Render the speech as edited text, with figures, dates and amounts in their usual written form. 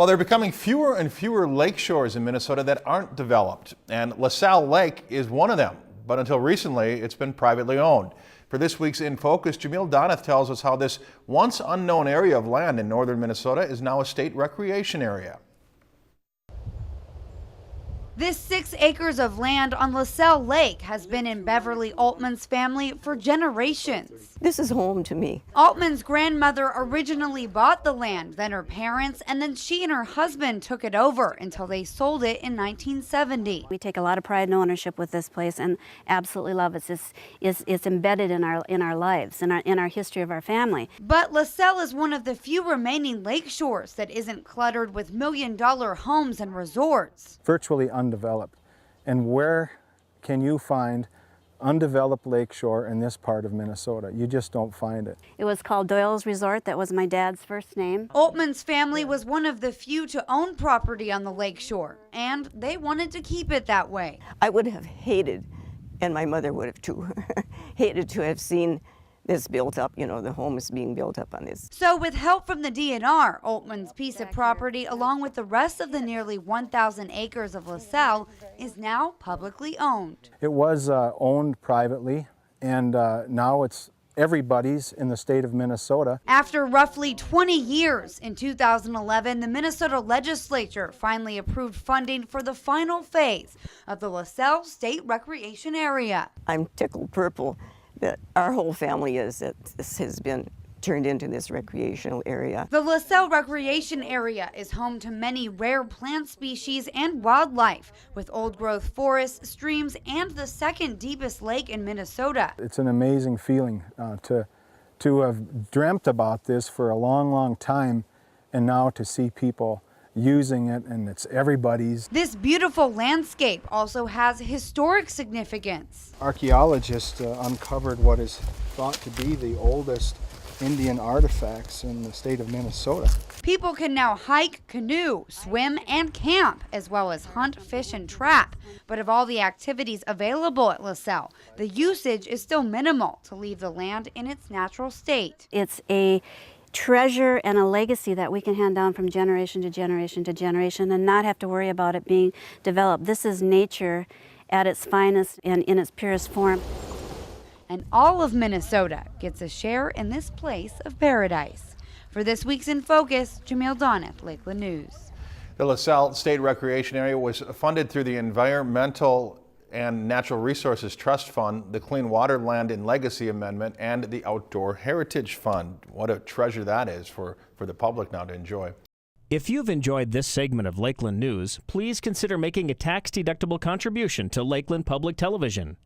Well, there are becoming fewer and fewer lake shores in Minnesota that aren't developed, and LaSalle Lake is one of them. But until recently, it's been privately owned. For this week's In Focus, Jamil Donath tells us how this once unknown area of land in northern Minnesota is now a state recreation area. This 6 acres of land on LaSalle Lake has been in Beverly Altman's family for generations. This is home to me. Altman's grandmother originally bought the land, then her parents, and then she and her husband took it over until they sold it in 1970. We take a lot of pride and ownership with this place and absolutely love it. It's embedded in our lives, in our history of our family. But LaSalle is one of the few remaining lake shores that isn't cluttered with million-dollar homes and resorts. Virtually undeveloped. And where can you find undeveloped lakeshore in this part of Minnesota? You just don't find it. It was called Doyle's Resort. That was my dad's first name. Altman's family was one of the few to own property on the lakeshore, and they wanted to keep it that way. I would have hated, and my mother would have too, hated to have seen this built up, the homes being built up on this. So with help from the DNR, Altman's piece of property, along with the rest of the nearly 1,000 acres of LaSalle, is now publicly owned. It was owned privately, and now it's everybody's in the state of Minnesota. After roughly 20 years, in 2011, the Minnesota legislature finally approved funding for the final phase of the LaSalle State Recreation Area. I'm tickled purple that our whole family is, that this has been turned into this recreational area. The LaSalle Recreation Area is home to many rare plant species and wildlife, with old-growth forests, streams, and the second deepest lake in Minnesota. It's an amazing feeling to have dreamt about this for a long, long time, and now to see people using it, and it's everybody's. This beautiful landscape also has historic significance. Archaeologists uncovered what is thought to be the oldest Indian artifacts in the state of Minnesota. People can now hike, canoe, swim, and camp, as well as hunt, fish, and trap. But of all the activities available at LaSalle, the usage is still minimal to leave the land in its natural state. It's a treasure and a legacy that we can hand down from generation to generation to generation and not have to worry about it being developed. This is nature at its finest and in its purest form. And all of Minnesota gets a share in this place of paradise. For this week's In Focus, Jamil Donath, Lakeland News. The LaSalle State Recreation Area was funded through the Environmental and Natural Resources Trust Fund, the Clean Water Land and Legacy Amendment, and the Outdoor Heritage Fund. What a treasure that is for the public now to enjoy. If you've enjoyed this segment of Lakeland News, please consider making a tax-deductible contribution to Lakeland Public Television.